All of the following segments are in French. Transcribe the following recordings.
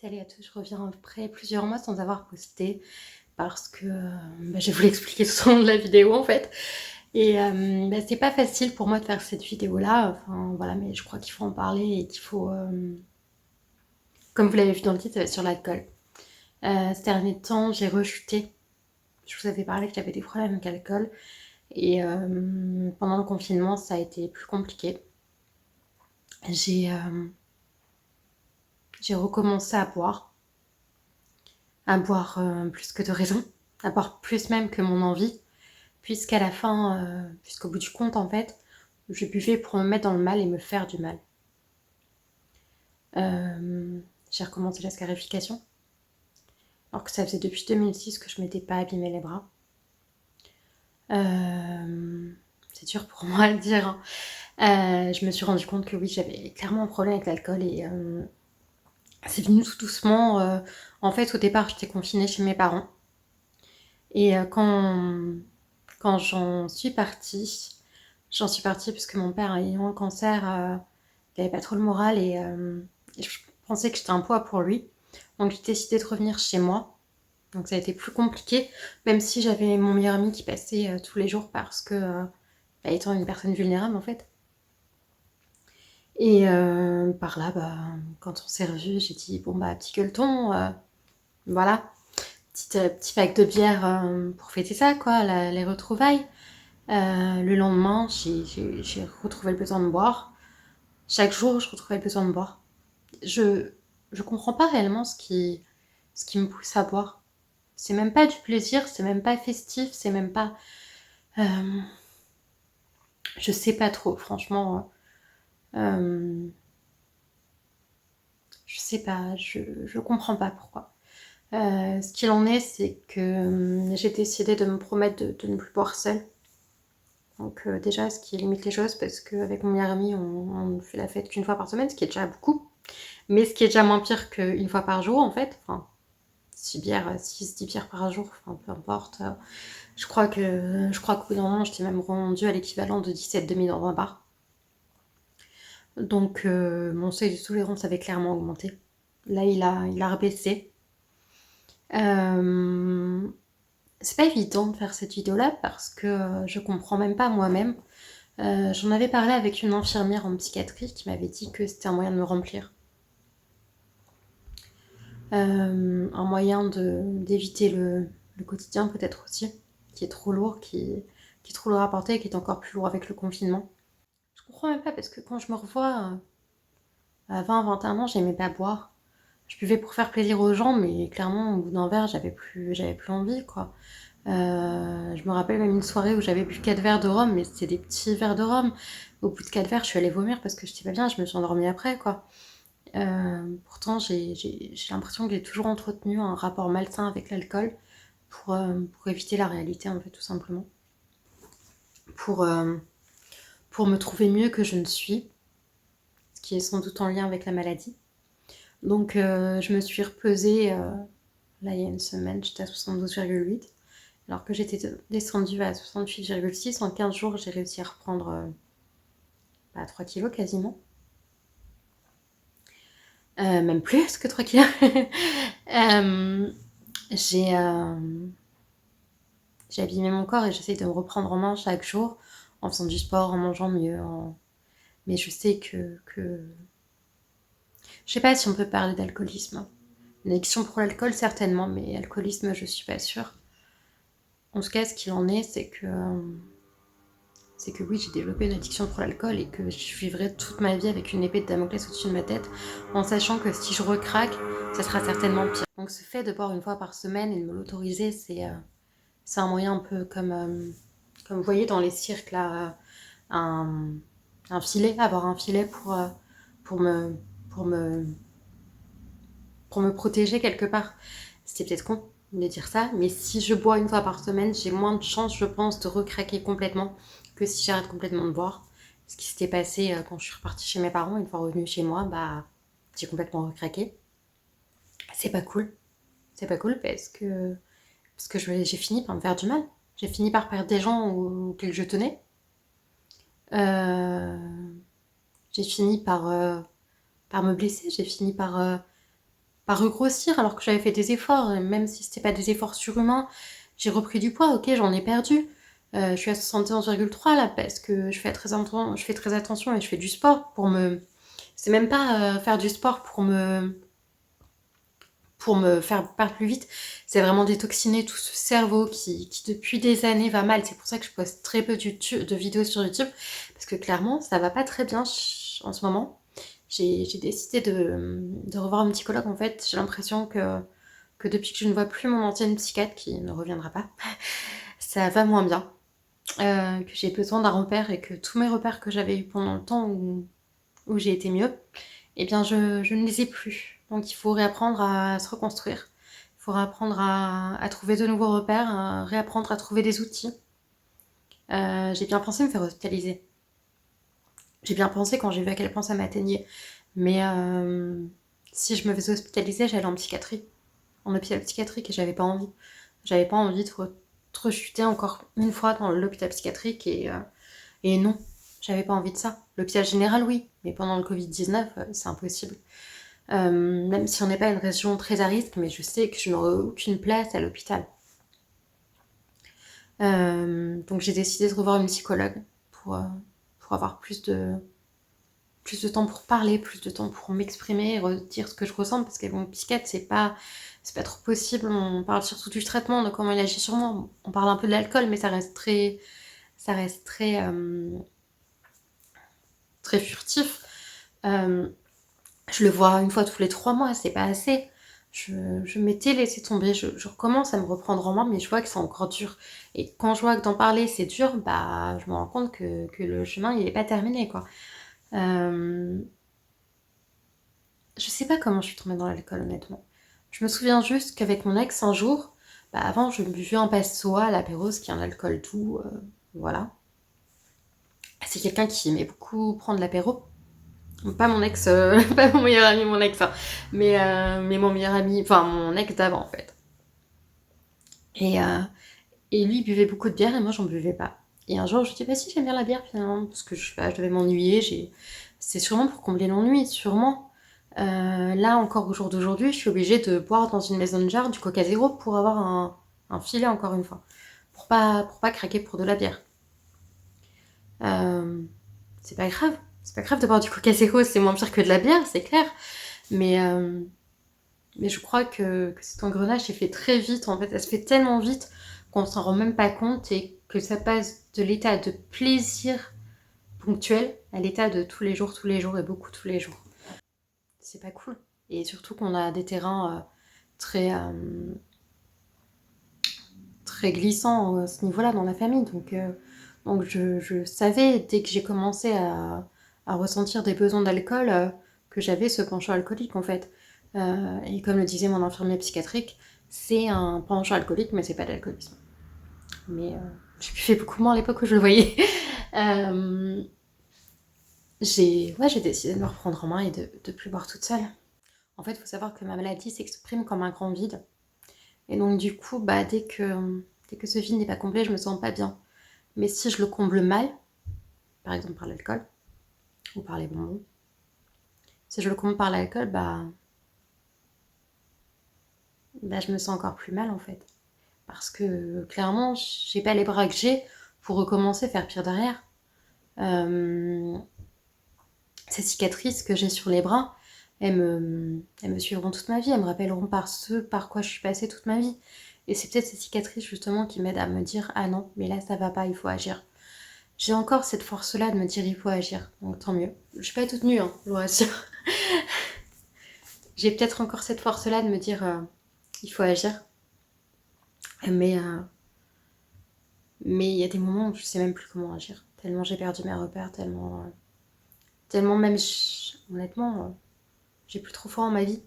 Salut à tous, je reviens après plusieurs mois sans avoir posté parce que je voulais expliquer tout au long de la vidéo en fait. Et c'est pas facile pour moi de faire cette vidéo là, enfin voilà, mais je crois qu'il faut en parler et qu'il faut, comme vous l'avez vu dans le titre, ça va être sur l'alcool. Ces derniers temps, j'ai rechuté. Je vous avais parlé que j'avais des problèmes avec l'alcool et pendant le confinement, ça a été plus compliqué. J'ai recommencé à boire plus que de raison, à boire plus même que mon envie. Puisqu'à la fin, puisqu'au bout du compte, en fait, je buvais pour me mettre dans le mal et me faire du mal. J'ai recommencé la scarification, alors que ça faisait depuis 2006 que je m'étais pas abîmé les bras. C'est dur pour moi à le dire, hein. Je me suis rendu compte que oui, j'avais clairement un problème avec l'alcool et c'est venu tout doucement. En fait, au départ, j'étais confinée chez mes parents. Et quand j'en suis partie parce que mon père ayant un cancer, il n'avait pas trop le moral et je pensais que j'étais un poids pour lui. Donc j'ai décidé de revenir chez moi. Donc ça a été plus compliqué, même si j'avais mon meilleur ami qui passait tous les jours parce que, étant une personne vulnérable en fait. Et par là, quand on s'est revus, j'ai dit bon petit gueuleton, voilà, petit pack de bière pour fêter ça quoi, les retrouvailles. Le lendemain, j'ai retrouvé le besoin de boire. Chaque jour, je retrouvais le besoin de boire. Je comprends pas réellement ce qui me pousse à boire. C'est même pas du plaisir, c'est même pas festif, c'est même pas. Je sais pas trop, franchement. Je sais pas, je comprends pas pourquoi. Ce qu'il en est, c'est que j'ai décidé de me promettre de ne plus boire seule. Donc déjà, ce qui limite les choses, parce qu'avec mon meilleur ami, on fait la fête qu'une fois par semaine, ce qui est déjà beaucoup. Mais ce qui est déjà moins pire qu'une fois par jour, en fait. Enfin, 6-10 bières par jour, enfin, peu importe. Je crois qu'au bout d'un moment, j'étais même rendue à l'équivalent de 17 demi dans un bar. Donc mon seuil de tolérance avait clairement augmenté. Là, il a rebaissé. C'est pas évident de faire cette vidéo-là parce que je comprends même pas moi-même. J'en avais parlé avec une infirmière en psychiatrie qui m'avait dit que c'était un moyen de me remplir. Un moyen d'éviter le quotidien peut-être aussi, qui est trop lourd, qui est trop lourd à porter et qui est encore plus lourd avec le confinement. Je comprends même pas parce que quand je me revois à 20-21 ans, j'aimais pas boire. Je buvais pour faire plaisir aux gens, mais clairement au bout d'un verre, j'avais plus envie quoi. Je me rappelle même une soirée où j'avais bu 4 verres de rhum, mais c'était des petits verres de rhum. Au bout de 4 verres, je suis allée vomir parce que j'étais pas bien, je me suis endormie après quoi. Pourtant, j'ai l'impression que j'ai toujours entretenu un rapport malsain avec l'alcool pour éviter la réalité, en fait, tout simplement. Pour, euh, pour me trouver mieux que je ne suis, ce qui est sans doute en lien avec la maladie. Donc, je me suis repesée, là, il y a une semaine, j'étais à 72,8, alors que j'étais descendue à 68,6. En 15 jours, j'ai réussi à reprendre 3 kilos quasiment. Même plus que 3 kilos. J'ai j'ai abîmé mon corps et j'essaie de me reprendre en main chaque jour en faisant du sport, en mangeant mieux. Mais je sais que... Je sais pas si on peut parler d'alcoolisme. Une addiction pour l'alcool, certainement, mais alcoolisme, je suis pas sûre. En tout cas, ce qu'il en est, c'est que oui, j'ai développé une addiction pour l'alcool et que je vivrai toute ma vie avec une épée de Damoclès au-dessus de ma tête, en sachant que si je recraque, ça sera certainement pire. Donc ce fait de boire une fois par semaine et de me l'autoriser, c'est un moyen un peu comme vous voyez dans les cirques, là, un filet, avoir un filet pour me, pour me, pour me protéger quelque part. C'était peut-être con de dire ça, mais si je bois une fois par semaine, j'ai moins de chances, je pense, de recraquer complètement que si j'arrête complètement de boire. Ce qui s'était passé quand je suis repartie chez mes parents, une fois revenue chez moi, j'ai complètement recraqué. C'est pas cool. C'est pas cool parce que j'ai fini par me faire du mal. J'ai fini par perdre des gens auxquels je tenais. J'ai fini par me blesser, j'ai fini pas regrossir alors que j'avais fait des efforts, et même si c'était pas des efforts surhumains, j'ai repris du poids, ok, j'en ai perdu. Je suis à 71,3 là parce que je fais très attention et je fais du sport pour me... C'est même pas faire du sport pour me faire perdre plus vite, c'est vraiment détoxiner tout ce cerveau qui depuis des années va mal. C'est pour ça que je poste très peu de vidéos sur YouTube, parce que clairement ça va pas très bien en ce moment. J'ai décidé de revoir un psychologue en fait. J'ai l'impression que depuis que je ne vois plus mon ancienne psychiatre, qui ne reviendra pas, ça va moins bien. Que j'ai besoin d'un repère et que tous mes repères que j'avais eu pendant le temps où j'ai été mieux, eh bien je ne les ai plus. Donc il faut réapprendre à se reconstruire. Il faut réapprendre à trouver de nouveaux repères, à réapprendre à trouver des outils. J'ai bien pensé me faire hospitaliser. J'ai bien pensé quand j'ai vu à quel point ça m'atteignait. Mais si je me faisais hospitaliser, j'allais en psychiatrie. En hôpital psychiatrique et j'avais pas envie. J'avais pas envie de rechuter encore une fois dans l'hôpital psychiatrique et non, j'avais pas envie de ça. L'hôpital général, oui, mais pendant le Covid-19, c'est impossible. Même si on n'est pas une région très à risque, mais je sais que je n'aurai aucune place à l'hôpital. Donc j'ai décidé de revoir une psychologue pour avoir plus de temps pour parler, plus de temps pour m'exprimer et dire ce que je ressens, parce qu'avec mon psychiatre, c'est pas trop possible. On parle surtout du traitement, de comment il agit sur moi. On parle un peu de l'alcool, mais ça reste très furtif. Je le vois une fois tous les 3 mois, c'est pas assez. Je m'étais laissé tomber, je recommence à me reprendre en main, mais je vois que c'est encore dur. Et quand je vois que d'en parler c'est dur, bah je me rends compte que le chemin il est pas terminé quoi. Euh, je sais pas comment je suis tombée dans l'alcool honnêtement. Je me souviens juste qu'avec mon ex un jour, bah avant je buvais un passoa à l'apéro, ce qui est un alcool doux, voilà. C'est quelqu'un qui aimait beaucoup prendre l'apéro. Pas mon ex, pas mon meilleur ami, mon ex, hein, mais mon meilleur ami, enfin mon ex d'avant en fait. Et, euh, et lui il buvait beaucoup de bière et moi j'en buvais pas. Et un jour je me dis bah si j'aime bien la bière finalement, parce que je sais pas, je devais m'ennuyer, c'est sûrement pour combler l'ennui, sûrement. Là encore au jour d'aujourd'hui, je suis obligée de boire dans une maison de jarre du Coca Zéro pour avoir un filet encore une fois. Pour pas craquer pour de la bière. Euh, c'est pas grave. C'est pas grave de boire du Coca Zéro, c'est moins pire que de la bière, c'est clair. Mais, euh, mais je crois que cet engrenage s'est fait très vite, en fait. Ça se fait tellement vite qu'on s'en rend même pas compte et que ça passe de l'état de plaisir ponctuel à l'état de tous les jours et beaucoup tous les jours. C'est pas cool. Et surtout qu'on a des terrains très, très glissants à ce niveau-là dans la famille. Donc je savais, dès que j'ai commencé à ressentir des besoins d'alcool, que j'avais ce penchant alcoolique en fait. Et comme le disait mon infirmier psychiatrique, c'est un penchant alcoolique, mais c'est pas de l'alcoolisme. Mais j'ai buvais beaucoup moins à l'époque où je le voyais. euh, j'ai décidé de me reprendre en main et de plus boire toute seule. En fait, il faut savoir que ma maladie s'exprime comme un grand vide. Et donc du coup, bah, dès que ce vide n'est pas comblé, je me sens pas bien. Mais si je le comble mal, par exemple par l'alcool ou par les bonbons, si je le comble par l'alcool, bah je me sens encore plus mal en fait. Parce que clairement, j'ai pas les bras que j'ai pour recommencer à faire pire derrière. Euh, Ces cicatrices que j'ai sur les bras, elles me suivront toute ma vie, elles me rappelleront par ce par quoi je suis passée toute ma vie. Et c'est peut-être ces cicatrices justement qui m'aident à me dire ah non, mais là ça va pas, il faut agir. J'ai encore cette force-là de me dire il faut agir, donc tant mieux. Je suis pas toute nue, hein, je vous rassure. J'ai peut-être encore cette force-là de me dire il faut agir, mais mais il y a des moments où je sais même plus comment agir. Tellement j'ai perdu mes repères, tellement même, honnêtement, j'ai plus trop foi en ma vie.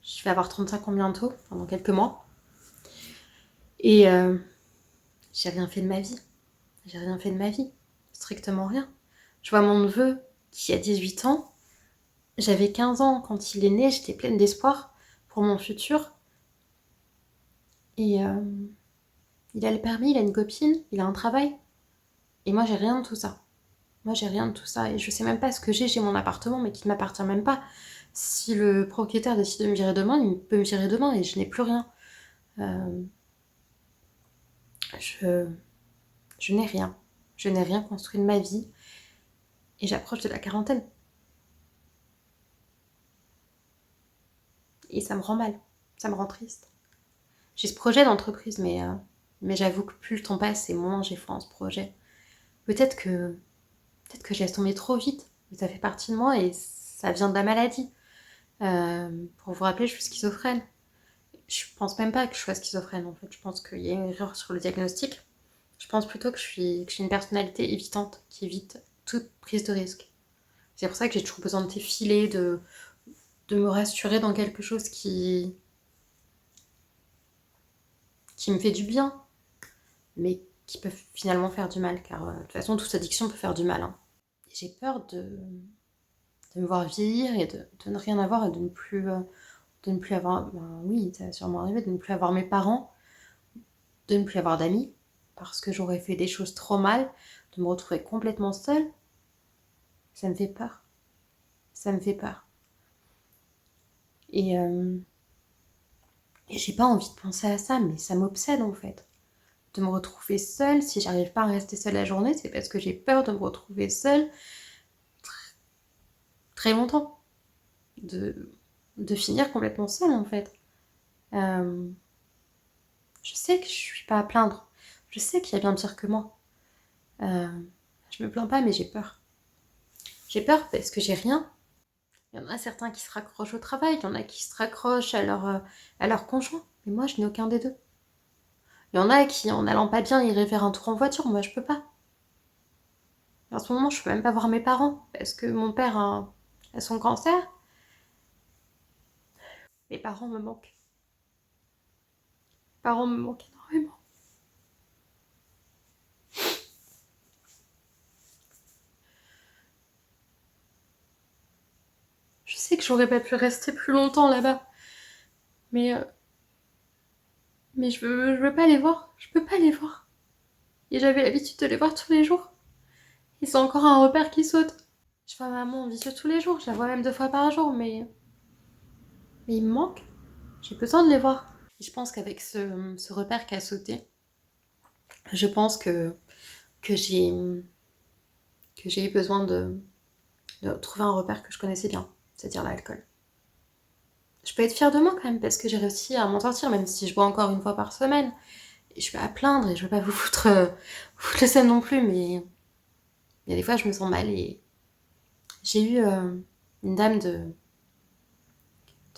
Je vais avoir 35 ans bientôt, pendant quelques mois. Et j'ai rien fait de ma vie. J'ai rien fait de ma vie. Strictement rien. Je vois mon neveu qui a 18 ans. J'avais 15 ans quand il est né, j'étais pleine d'espoir pour mon futur. Et il a le permis, il a une copine, il a un travail. Et moi, j'ai rien de tout ça. Moi, j'ai rien de tout ça. Et je sais même pas ce que j'ai mon appartement, mais qui ne m'appartient même pas. Si le propriétaire décide de me virer demain, il peut me virer demain et je n'ai plus rien. Euh, je je n'ai rien. Je n'ai rien construit de ma vie et j'approche de la quarantaine. Et ça me rend mal, ça me rend triste. J'ai ce projet d'entreprise, mais j'avoue que plus le temps passe et moins j'ai foi en ce projet. Peut-être que, peut-être que je laisse tomber trop vite, mais ça fait partie de moi et ça vient de la maladie. Pour vous rappeler, je suis schizophrène. Je pense même pas que je sois schizophrène en fait. Je pense qu'il y a une erreur sur le diagnostic. Je pense plutôt que je suis une personnalité évitante qui évite toute prise de risque. C'est pour ça que j'ai toujours besoin de filer, de me rassurer dans quelque chose qui me fait du bien, mais qui peut finalement faire du mal, car de toute façon, toute addiction peut faire du mal. Hein. J'ai peur de me voir vieillir et de ne rien avoir et de ne plus avoir, ben oui, ça va sûrement arriver, de ne plus avoir mes parents, de ne plus avoir d'amis, parce que j'aurais fait des choses trop mal, de me retrouver complètement seule, ça me fait peur. Ça me fait peur. Et, euh, et j'ai pas envie de penser à ça, mais ça m'obsède en fait. De me retrouver seule, si j'arrive pas à rester seule la journée, c'est parce que j'ai peur de me retrouver seule très longtemps. De, de finir complètement seule en fait. Euh, je sais que je suis pas à plaindre. Je sais qu'il y a bien pire que moi. Euh, je me plains pas, mais j'ai peur. J'ai peur parce que j'ai rien. Il y en a certains qui se raccrochent au travail, il y en a qui se raccrochent à leur conjoint. Mais moi, je n'ai aucun des deux. Il y en a qui, en allant pas bien, iraient faire un tour en voiture. Moi, je peux pas. En ce moment, je peux même pas voir mes parents parce que mon père a son cancer. Mes parents me manquent. Mes parents me manquent énormément. Je sais que j'aurais pas pu rester plus longtemps là-bas. Mais, euh, mais je veux pas les voir. Je peux pas les voir. Et j'avais l'habitude de les voir tous les jours. Et c'est encore un repère qui saute. Je vois maman en visio tous les jours. Je la vois même 2 fois par jour. Mais il me manque. J'ai besoin de les voir. Et je pense qu'avec ce repère qui a sauté, je pense que j'ai que j'ai eu besoin de trouver un repère que je connaissais bien, c'est-à-dire l'alcool. Je peux être fière de moi quand même parce que j'ai réussi à m'en sortir, même si je bois encore une fois par semaine. Et je suis pas à plaindre et je veux pas vous foutre le seum non plus, mais il y a des fois je me sens mal et j'ai eu une dame de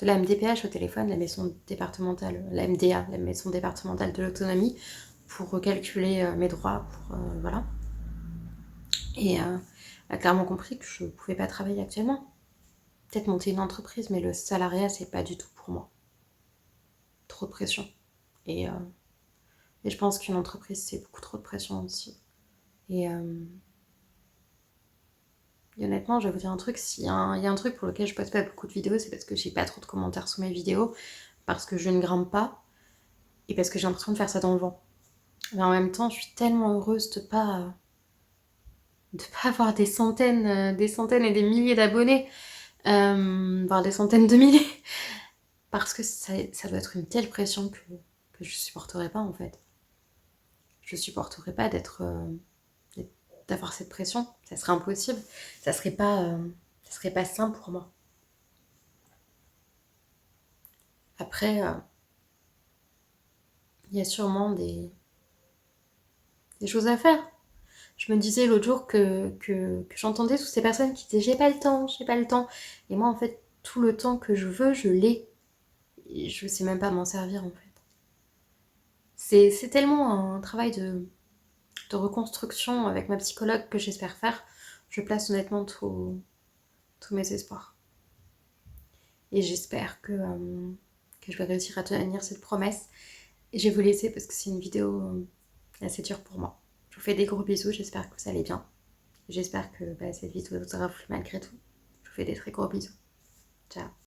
la MDPH au téléphone, la maison départementale, la MDA, la maison départementale de l'autonomie, pour recalculer mes droits, voilà. Et elle a clairement compris que je pouvais pas travailler actuellement. Peut-être monter une entreprise, mais le salariat, c'est pas du tout pour moi. Trop de pression. Et, euh, et je pense qu'une entreprise, c'est beaucoup trop de pression aussi. Et, euh, et honnêtement, je vais vous dire un truc, s'il y a il y a un truc pour lequel je poste pas beaucoup de vidéos, c'est parce que j'ai pas trop de commentaires sous mes vidéos, parce que je ne grimpe pas, et parce que j'ai l'impression de faire ça dans le vent. Mais en même temps, je suis tellement heureuse de pas avoir des centaines et des milliers d'abonnés, voire des centaines de milliers. Parce que ça doit être une telle pression que je supporterais pas en fait. Je supporterais pas d'avoir cette pression. Ça serait impossible. Ça serait pas sain pour moi. Après, il y a sûrement des choses à faire. Je me disais l'autre jour que j'entendais toutes ces personnes qui disaient j'ai pas le temps, j'ai pas le temps. Et moi en fait, tout le temps que je veux, je l'ai. Et je sais même pas m'en servir en fait. C'est tellement un travail de reconstruction avec ma psychologue que j'espère faire. Je place honnêtement tous mes espoirs. Et j'espère que je vais réussir à tenir cette promesse. Et je vais vous laisser parce que c'est une vidéo assez dure pour moi. Je vous fais des gros bisous, j'espère que vous allez bien. J'espère que cette vidéo vous aura plu malgré tout. Je vous fais des très gros bisous. Ciao.